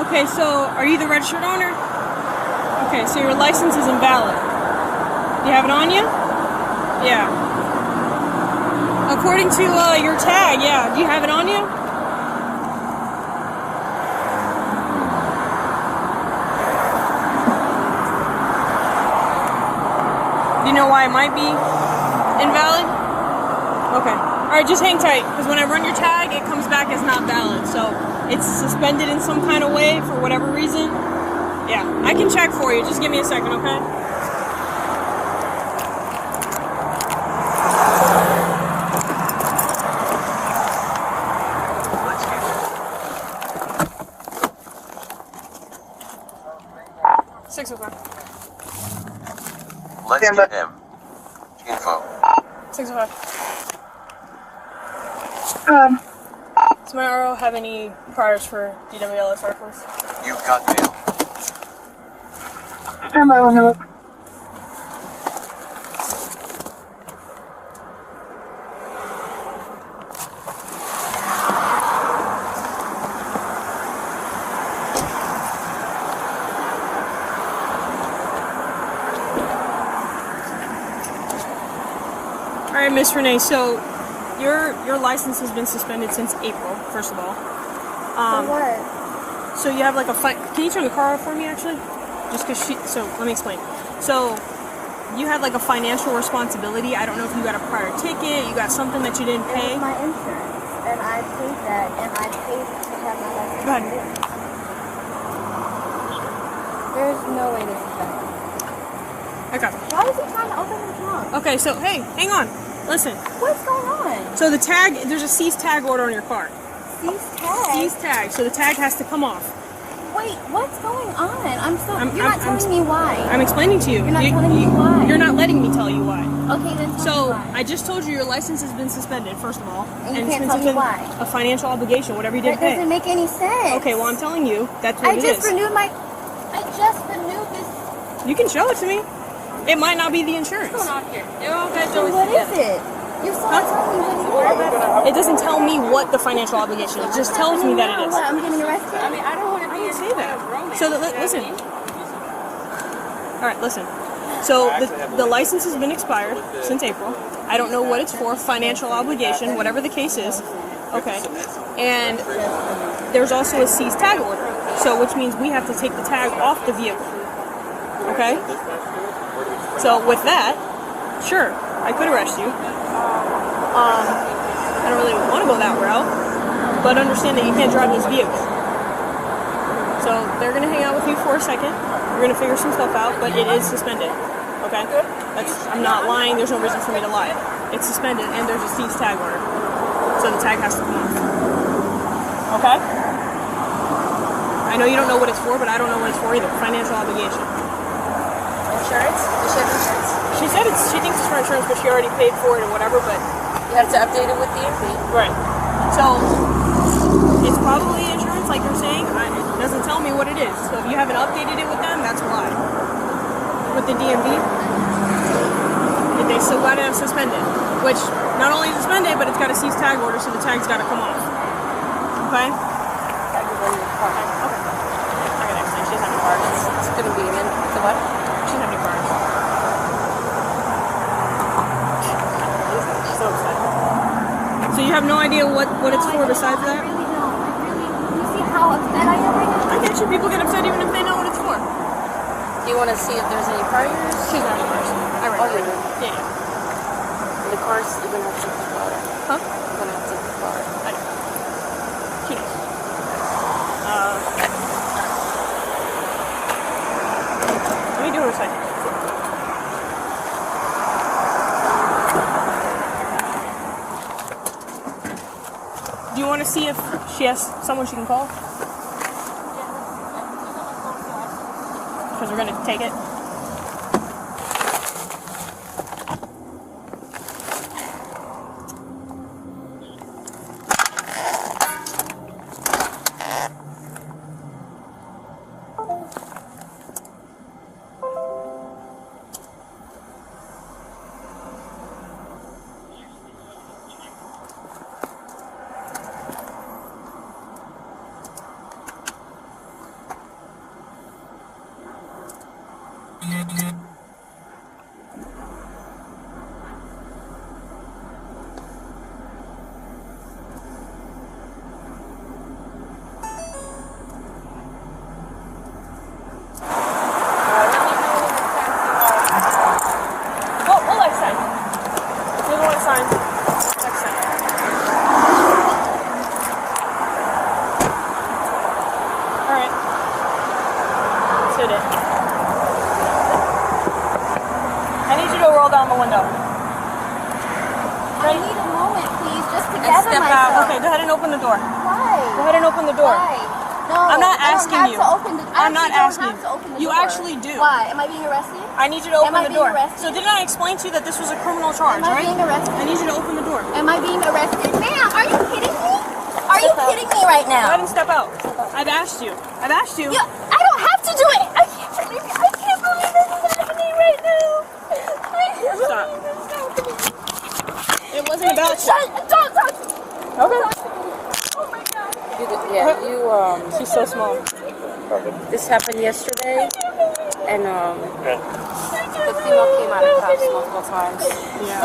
Okay, so are you the registered owner? Okay, so your license is invalid. Do you have it on you? Yeah. According to your tag, yeah. Do you have it on you? Do you know why it might be invalid? Okay. Alright, just hang tight, because when I run your tag, it comes back as not valid. So it's suspended in some kind of way for whatever reason. Yeah, I can check for you. Just give me a second, okay? Let's get him. Info. 605. Does my RO have any priors for DWLS articles? You got mail. Stand by, let me look. Alright, Miss Renee, so your license has been suspended since April, first of all. For what? So you have like a can you turn the car off for me actually? Just because so let me explain. So you have like a financial responsibility. I don't know if you got a prior ticket, you got something that you didn't pay. It was my insurance, and I paid that, and I paid to have my license. Go ahead. There's no way this is better. I got it. Why is he trying to open the trunk? Okay, so hey, hang on. Listen. What's going on? So the tag, there's a cease tag order on your car. Cease tag? Cease tag. So the tag has to come off. Wait, what's going on? You're not telling me why. I'm explaining to you. You're not telling me why. You're not letting me tell you why. Okay, then tell me why. I just told you your license has been suspended, first of all. And you it's can't been tell me suspended why. a financial obligation, whatever you didn't That pay. doesn't make any sense. Okay, well I'm telling you, that's what it is. I just renewed this. You can show it to me. It might not be the insurance. What's going on here? What is it? You saw it telling me what it is. It doesn't tell me what the financial obligation is. It just tells me that it is. What, I'm getting arrested? I mean, I don't want to be Say that. So listen. All right, listen. So the license has been expired since April. I don't know what it's for. Financial obligation, whatever the case is. Okay. And there's also a seize tag order. So which means we have to take the tag off the vehicle. Okay. So with that, sure, I could arrest you. I don't really want to go that route, but understand that you can't drive this vehicle. So they're going to hang out with you for a second. We're going to figure some stuff out, but it is suspended. Okay? I'm not lying. There's no reason for me to lie. It's suspended, and there's a seize tag order. So the tag has to come off. Okay? I know you don't know what it's for, but I don't know what it's for either. Financial obligation. Insurance? Does she have insurance? She said she thinks it's for insurance, but she already paid for it or whatever, but... You have to update it with DMV. Right. So, it's probably insurance, like you're saying. It doesn't tell me what it is. So if you haven't updated it with them, that's why. With the DMV, they still got it suspended. Which, not only suspended, but it's got a cease tag order, so the tag's got to come off. Okay? That was on your car. Okay. I got everything. She doesn't have any cards. It's going to be in. So what? She doesn't have any cards. So upset. So you have no idea what it's for besides that? I really don't. You see how upset I am right now? I get you. People get upset even if they know what it's for. Do you want to see if there's any priors? She's not any person. I read Oh, it. you do? Yeah. The car's you're going to have to take the car. Huh? You're going to have to take the car. I know. She knows. Let me do her a second. Do you want to see if she has someone she can call? Because we're going to take it. sign. Next time. Alright. Let's hit it. I need you to roll down the window. I need a moment, please, just to And gather step myself. out. Okay, go ahead and open the door. Why? Go ahead and open the door. Why? No, I'm not I don't asking have you. to open the, I'm not asking. Have to open the You door. actually do. Why? Am I being arrested? I need you to open Am I the being door. arrested? So didn't I explain to you that this was a criminal charge, Am I right? being arrested? I need you to open the door. Am I being arrested? Ma'am, are you kidding me? Are you kidding me right Go ahead now? and step out. I've asked you. I've asked you. Yeah, I don't have to do it. I can't believe this is happening right now. I can't Stop. believe this is happening. It wasn't about you. Don't talk to me. Okay. Oh my God. She's so small. This happened yesterday, and the female came out of cuffs multiple times. Yeah.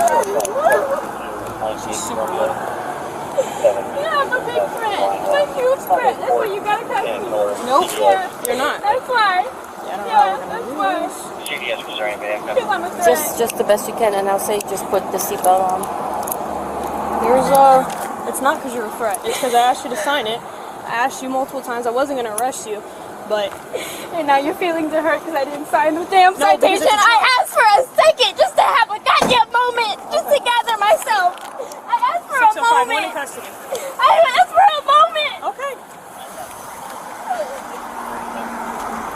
Yeah, I'm a big friend. I'm a huge friend. That's why you gotta cut me. Nope. Yeah. You're not. That's why. I don't know Yeah, how that's we're why. gonna do this. Because I'm a friend. Just the best you can, and I'll say just put the seatbelt on. It's not because you're a threat. It's because I asked you to sign it. I asked you multiple times. I wasn't going to arrest you, but... And now your feelings are hurt because I didn't sign the damn No, because citation. it's a I asked for a second just to have a goddamn moment, just to gather myself. I asked for a 605, one in moment. custody. I asked for a moment. Okay.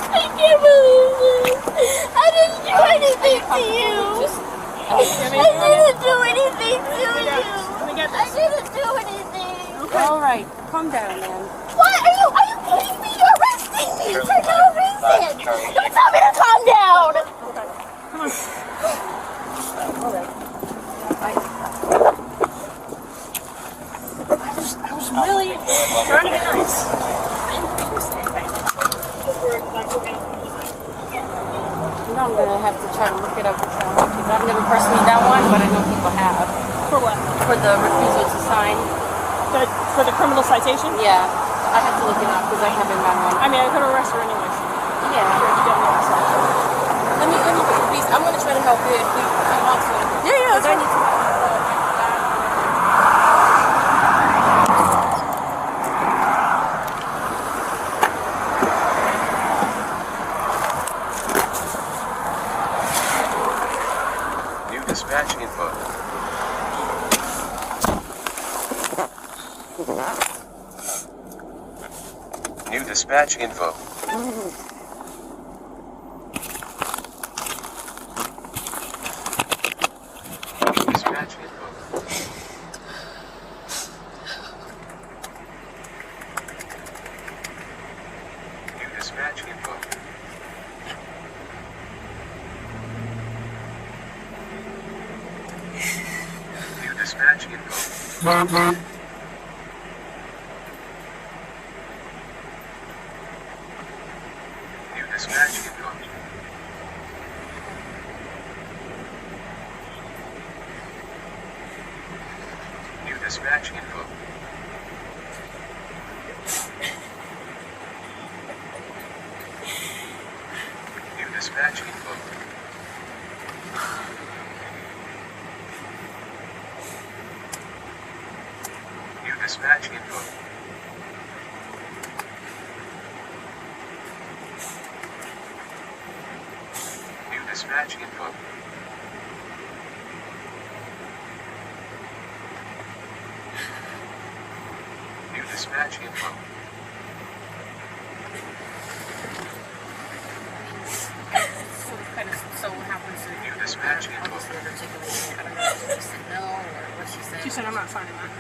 I can't believe this. I didn't do anything to you. I didn't do anything to you. Let me get I this. didn't do anything. All right, calm down, man. What? Are you kidding me? You're arresting me for no reason. Don't tell me to calm down. Okay. Come on. All right. I was really trying to be nice. Now I'm gonna have to try to look it up. I've never personally done one, but I know people have. For what? For the refusal to sign. For the criminal citation? Yeah, I have to look it up because I haven't done one. I mean, I could arrest her anyways. Yeah. Let me please. I'm gonna try to help you if I want to. Yeah, Because I need to. New dispatch info. New dispatch info. New dispatch info. New dispatch info. New dispatch info. New dispatch info. New dispatch info. New dispatch info. New dispatch info. New dispatch info. New dispatch info. So what happens to New dispatch info. obviously articulating? I don't know if she said no or what she said. She said, I'm not signing that.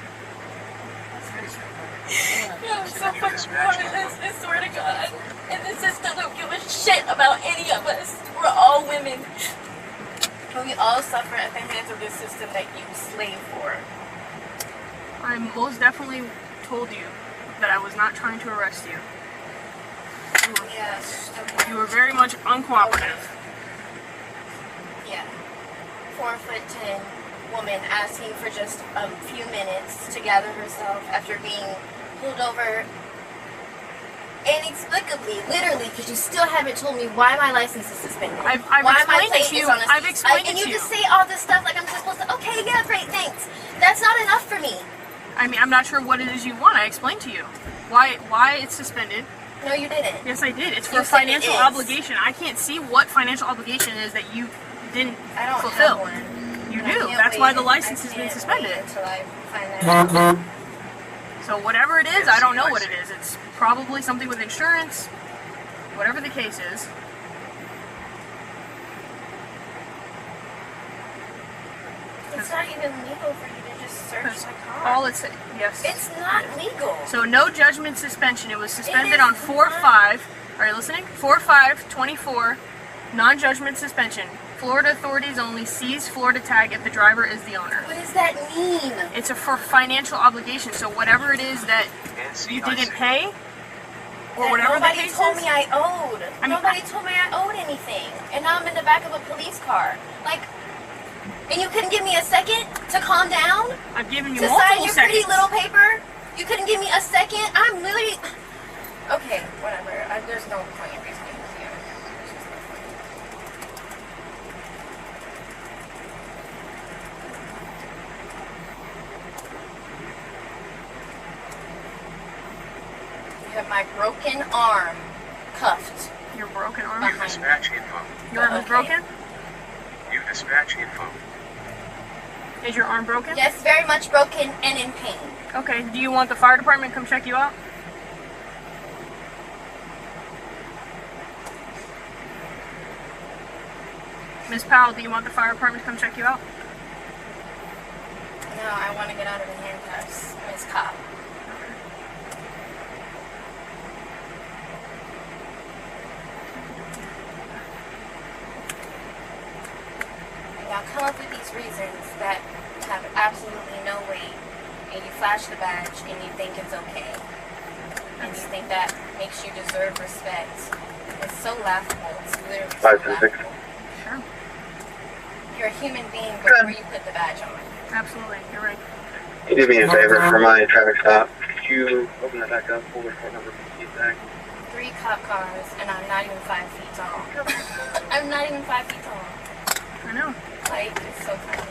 That's pretty straightforward. Yeah, I'm so New fucking dispatch bored of info. this. I swear to God. And the system don't give a shit about any of us. We're all women. And we all suffer at the hands of this system that you slave for. I most definitely told you that I was not trying to arrest you. Yes. You were very much uncooperative. Yeah. 4'10" woman asking for just a few minutes to gather herself after being pulled over inexplicably, literally, because you still haven't told me why my license is suspended. I've why my explained plate it to you. is on a I've explained it and to you you. just say all this stuff like I'm just supposed to. Okay, yeah, great, thanks. That's not enough for me. I mean, I'm not sure what it is you want. I explained to you why it's suspended. No, you didn't. Yes, I did. It's for You said financial it is. obligation. I can't see what financial obligation it is that you didn't I don't fulfill. have one. You I do. can't That's wait. why the license I has been can't suspended. wait until I find that out. So whatever it is, I don't know what it is. It's probably something with insurance. Whatever the case is. It's not even legal for you to just search Because my car. all it's yes. It's not legal. So no judgment suspension. It was suspended is on 4/5. Are you listening? 4/5/24. Non-judgment suspension. Florida authorities only seize Florida tag if the driver is the owner. What does that mean? It's for financial obligation. So whatever it is that you didn't pay, or That whatever the nobody case told is. me I owed. I mean, Nobody told me I owed anything. And now I'm in the back of a police car. Like, and you couldn't give me a second to calm down? I've given you To multiple sign your pretty seconds. little paper? You couldn't give me a second? I'm literally... Okay, whatever. There's no point in reasoning with you. There's just no point. You have my broken arm cuffed. Your broken arm. View dispatch info. Your arm is Okay. broken. View dispatch info. Is your arm broken? Yes, very much broken and in pain. Okay. Do you want the fire department to come check you out? Miss Powell, do you want the fire department to come check you out? No, I want to get out of the handcuffs, Miss Cop. Now come up with these reasons that have absolutely no weight, and you flash the badge and you think it's okay, and you think that makes you deserve respect. It's so laughable. It's literally so 5 to 6. laughable. Sure. You're a human being before you put the badge on. Absolutely. You're right. Can you do me a favor for my traffic stop? Could you open that back up, pull the report number from the back? 3 cop cars, and I'm not even 5 feet tall. I'm not even 5 feet tall. I know. Like, it's so funny.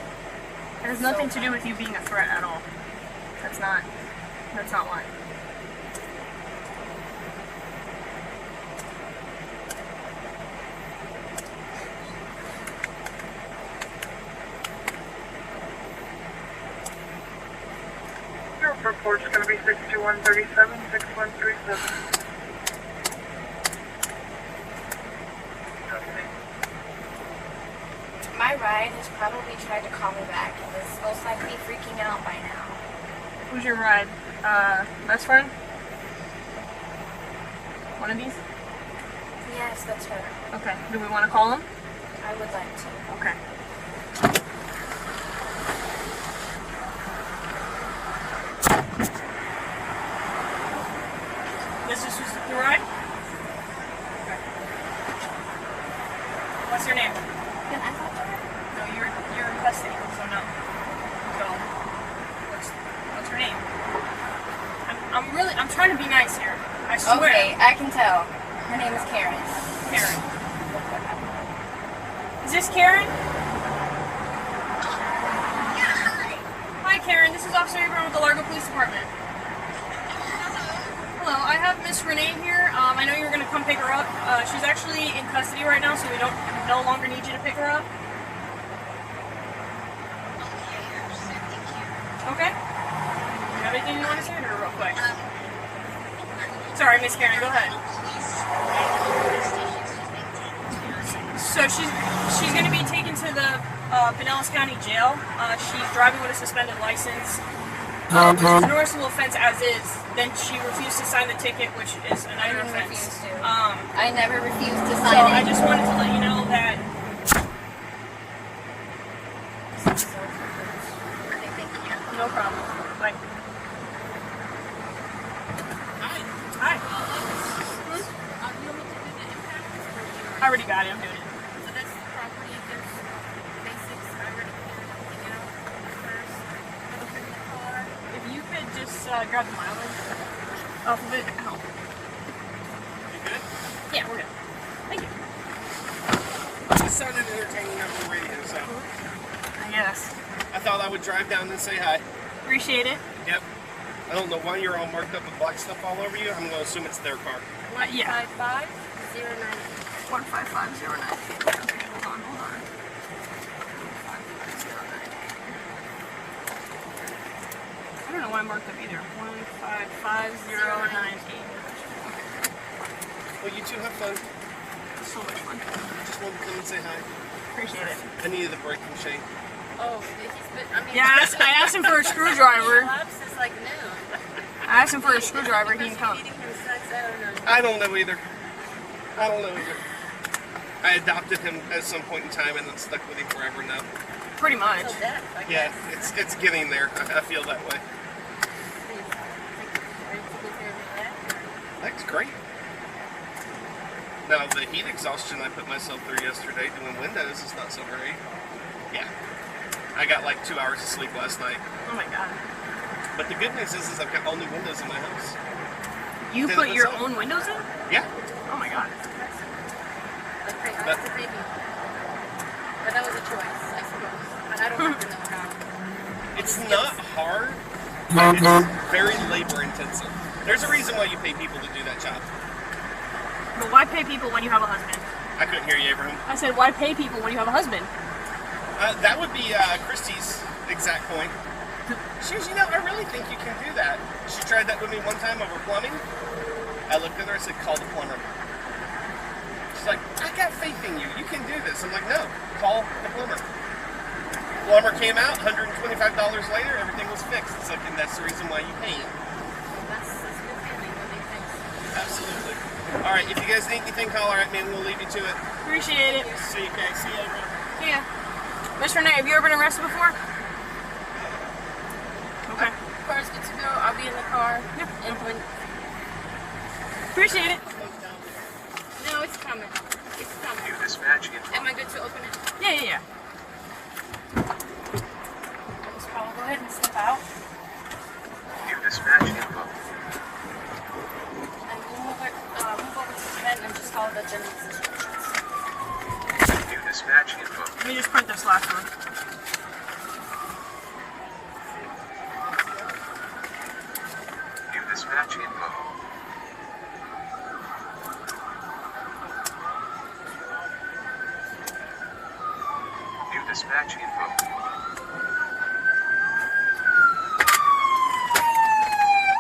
It has nothing to do with you being a threat at all. That's not why. Your report's going to be 62137, 6137. My ride has probably tried to call me back and is most likely freaking out by now. Who's your ride? Best friend? One of these? Yes, that's her. Okay. Do we want to call him? I would like to. Okay. This is your ride? Okay. What's your name? Can I talk to her? No, you're in custody, so no. So, what's her name? I'm trying to be nice here. I swear. Okay, I can tell. Her name is Karen. Karen. Is this Karen? Hi, Karen. This is Officer Abraham with the Largo Police Department. Hello. I have Miss Renee here. I know you're going to come pick her up. She's actually in custody right now, so we no longer need you to pick her up. Okay. You have anything you want to say to her real quick? Sorry, Miss Karen. Go ahead. So she's going to be taken to the Pinellas County Jail. She's driving with a suspended license. It's an enforceable offense as is. Then she refused to sign the ticket, which is another offense. I never refused to So sign I it. just wanted to let you know that. No problem. Bye. Hi. I already got it. I'm doing it. So that's property, there's basics, I already cleared everything out first. In the car. If you could just grab the mileage off of it. Ow. Yeah, we're good. Thank you. It sounded entertaining over the radio, so I guess. I thought I would drive down and say hi. Appreciate it. Yep. I don't know why you're all marked up with black stuff all over you. I'm going to assume it's their car. Yeah. 15509. 15509. Okay, hold on. I don't know why I marked up either. 15509. Well, you two have fun. So much fun. Just wanted to come and say hi. Appreciate it. I needed a break from Shane. Oh, he's been, I mean, Yeah, I asked him for a screwdriver. Lapse is like noon. I asked him for a screwdriver. He didn't come. Feeding him sex, I don't know. I don't know either. I adopted him at some point in time and then stuck with him forever now. Pretty much. So deaf, I Yeah, guess. it's getting there. I feel that way. That's great. Now, the heat exhaustion I put myself through yesterday doing windows is not so great. Yeah. I got like 2 hours of sleep last night. Oh my god. But the good news is I've got all new windows in my house. You Did put it your myself. own windows in? Yeah. Oh my god. That's a baby. But that was a choice, I suppose. And I don't have to know how. It's not hard, but it's very labor intensive. There's a reason why you pay people to do that job. But why pay people when you have a husband? I couldn't hear you, Abraham. I said, why pay people when you have a husband? That would be Christy's exact point. She goes, you know, I really think you can do that. She tried that with me one time over plumbing. I looked at her and said, call the plumber. She's like, I got faith in you. You can do this. I'm like, no, call the plumber. Plumber came out, $125 later, everything was fixed. It's like, and that's the reason why you pay him. That's a good feeling when they fix. Absolutely. All right, if you guys need anything, holler at me and we'll leave you to it. Appreciate it. See you guys. See you, Abraham. Yeah. Mr. Nate, have you ever been arrested before? Okay. Car's good to go. I'll be in the car. Yeah. And when... Appreciate it. No, it's coming. It's coming. New dispatch info. Am I good to open it? Yeah. Just Paul, go ahead and step out. New dispatch info. And move over to the vent and just follow the gentleman's instructions. New dispatch info. Let me just print this last one. New dispatch info. New dispatch info.